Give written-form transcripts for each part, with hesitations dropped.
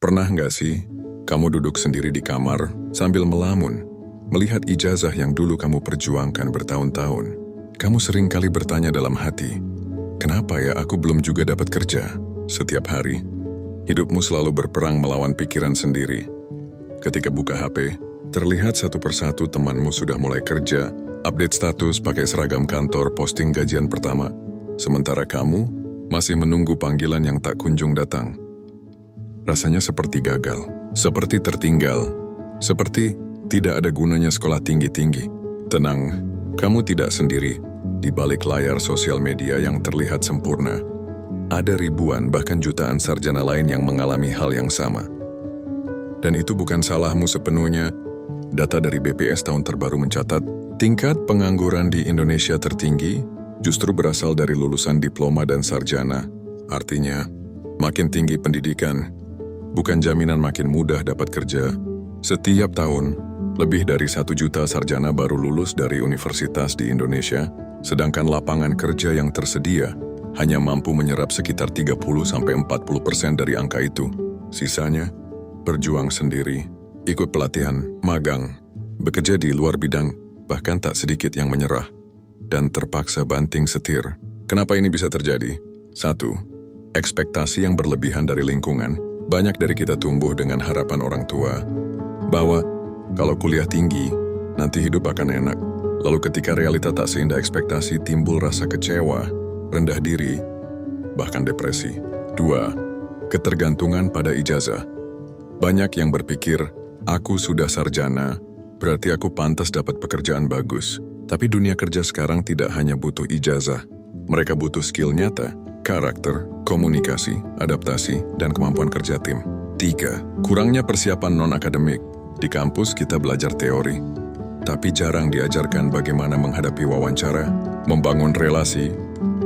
Pernah nggak sih, kamu duduk sendiri di kamar sambil melamun, melihat ijazah yang dulu kamu perjuangkan bertahun-tahun? Kamu sering kali bertanya dalam hati, kenapa ya aku belum juga dapat kerja? Setiap hari, hidupmu selalu berperang melawan pikiran sendiri. Ketika buka HP, terlihat satu persatu temanmu sudah mulai kerja, update status pakai seragam kantor, posting gajian pertama, sementara kamu masih menunggu panggilan yang tak kunjung datang. Rasanya seperti gagal, seperti tertinggal, seperti tidak ada gunanya sekolah tinggi-tinggi. Tenang, kamu tidak sendiri. Di balik layar sosial media yang terlihat sempurna, ada ribuan bahkan jutaan sarjana lain yang mengalami hal yang sama. Dan itu bukan salahmu sepenuhnya. Data dari BPS tahun terbaru mencatat, tingkat pengangguran di Indonesia tertinggi justru berasal dari lulusan diploma dan sarjana. Artinya, makin tinggi pendidikan, bukan jaminan makin mudah dapat kerja. Setiap tahun, lebih dari 1 juta sarjana baru lulus dari universitas di Indonesia, sedangkan lapangan kerja yang tersedia hanya mampu menyerap sekitar 30-40% dari angka itu. Sisanya, berjuang sendiri, ikut pelatihan, magang, bekerja di luar bidang, bahkan tak sedikit yang menyerah dan terpaksa banting setir. Kenapa ini bisa terjadi? 1. Ekspektasi yang berlebihan dari lingkungan. Banyak dari kita tumbuh dengan harapan orang tua bahwa kalau kuliah tinggi, nanti hidup akan enak. Lalu ketika realita tak seindah ekspektasi, timbul rasa kecewa, rendah diri, bahkan depresi. 2. Ketergantungan pada ijazah. Banyak yang berpikir, aku sudah sarjana, berarti aku pantas dapat pekerjaan bagus. Tapi dunia kerja sekarang tidak hanya butuh ijazah. Mereka butuh skill nyata, karakter, komunikasi, adaptasi, dan kemampuan kerja tim. 3. Kurangnya persiapan non-akademik. Di kampus kita belajar teori, tapi jarang diajarkan bagaimana menghadapi wawancara, membangun relasi,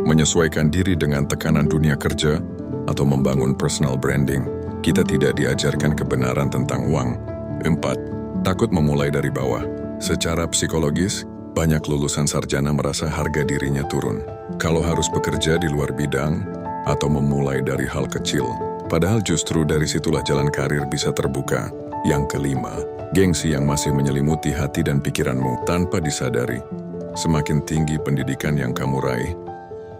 menyesuaikan diri dengan tekanan dunia kerja, atau membangun personal branding. Kita tidak diajarkan kebenaran tentang uang. 4. Takut memulai dari bawah. Secara psikologis, banyak lulusan sarjana merasa harga dirinya turun kalau harus bekerja di luar bidang atau memulai dari hal kecil. Padahal justru dari situlah jalan karir bisa terbuka. Yang kelima, gengsi yang masih menyelimuti hati dan pikiranmu tanpa disadari. Semakin tinggi pendidikan yang kamu raih,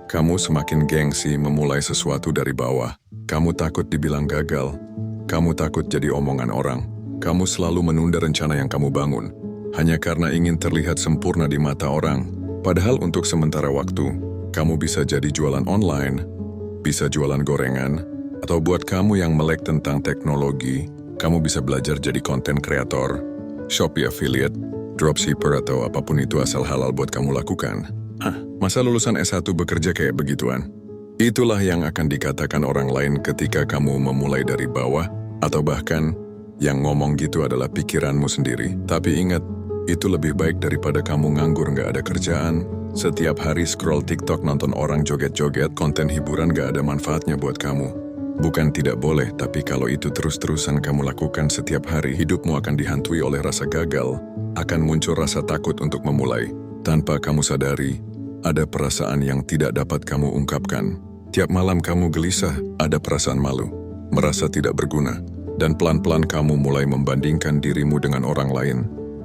kamu semakin gengsi memulai sesuatu dari bawah. Kamu takut dibilang gagal, kamu takut jadi omongan orang. Kamu selalu menunda rencana yang kamu bangun, hanya karena ingin terlihat sempurna di mata orang. Padahal untuk sementara waktu, kamu bisa jadi jualan online, bisa jualan gorengan, atau buat kamu yang melek tentang teknologi, kamu bisa belajar jadi konten kreator, Shopee affiliate, dropshipper, atau apapun itu asal halal buat kamu lakukan. Masa lulusan S1 bekerja kayak begituan? Itulah yang akan dikatakan orang lain ketika kamu memulai dari bawah, atau bahkan yang ngomong gitu adalah pikiranmu sendiri. Tapi ingat, itu lebih baik daripada kamu nganggur nggak ada kerjaan, setiap hari scroll TikTok nonton orang joget-joget, konten hiburan nggak ada manfaatnya buat kamu. Bukan tidak boleh, tapi kalau itu terus-terusan kamu lakukan setiap hari, hidupmu akan dihantui oleh rasa gagal, akan muncul rasa takut untuk memulai. Tanpa kamu sadari, ada perasaan yang tidak dapat kamu ungkapkan. Tiap malam kamu gelisah, ada perasaan malu, merasa tidak berguna, dan pelan-pelan kamu mulai membandingkan dirimu dengan orang lain.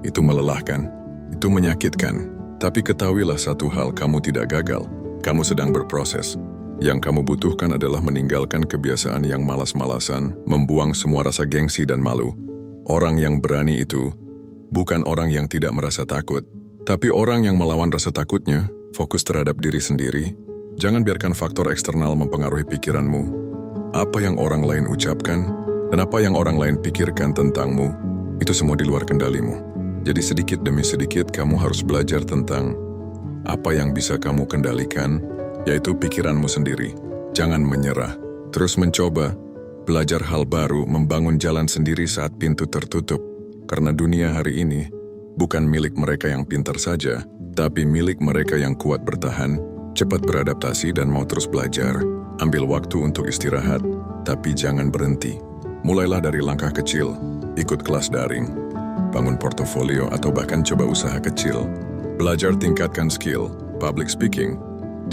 Itu melelahkan, itu menyakitkan. Tapi ketahuilah satu hal, kamu tidak gagal, kamu sedang berproses. Yang kamu butuhkan adalah meninggalkan kebiasaan yang malas-malasan, membuang semua rasa gengsi dan malu. Orang yang berani itu bukan orang yang tidak merasa takut, tapi orang yang melawan rasa takutnya, fokus terhadap diri sendiri. Jangan biarkan faktor eksternal mempengaruhi pikiranmu. Apa yang orang lain ucapkan, dan apa yang orang lain pikirkan tentangmu, itu semua di luar kendalimu. Jadi sedikit demi sedikit kamu harus belajar tentang apa yang bisa kamu kendalikan, yaitu pikiranmu sendiri. Jangan menyerah, terus mencoba, belajar hal baru, membangun jalan sendiri saat pintu tertutup. Karena dunia hari ini bukan milik mereka yang pintar saja, tapi milik mereka yang kuat bertahan, cepat beradaptasi, dan mau terus belajar. Ambil waktu untuk istirahat, tapi jangan berhenti. Mulailah dari langkah kecil, ikut kelas daring, bangun portofolio, atau bahkan coba usaha kecil. Belajar tingkatkan skill, public speaking,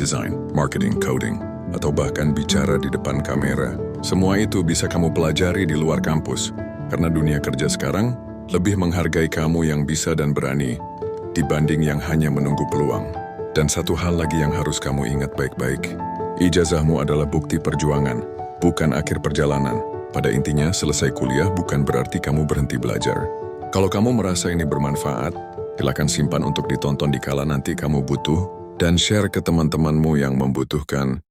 design, marketing, coding, atau bahkan bicara di depan kamera. Semua itu bisa kamu pelajari di luar kampus, karena dunia kerja sekarang lebih menghargai kamu yang bisa dan berani dibanding yang hanya menunggu peluang. Dan satu hal lagi yang harus kamu ingat baik-baik, ijazahmu adalah bukti perjuangan, bukan akhir perjalanan. Pada intinya, selesai kuliah bukan berarti kamu berhenti belajar. Kalau kamu merasa ini bermanfaat, silakan simpan untuk ditonton dikala nanti kamu butuh, dan share ke teman-temanmu yang membutuhkan.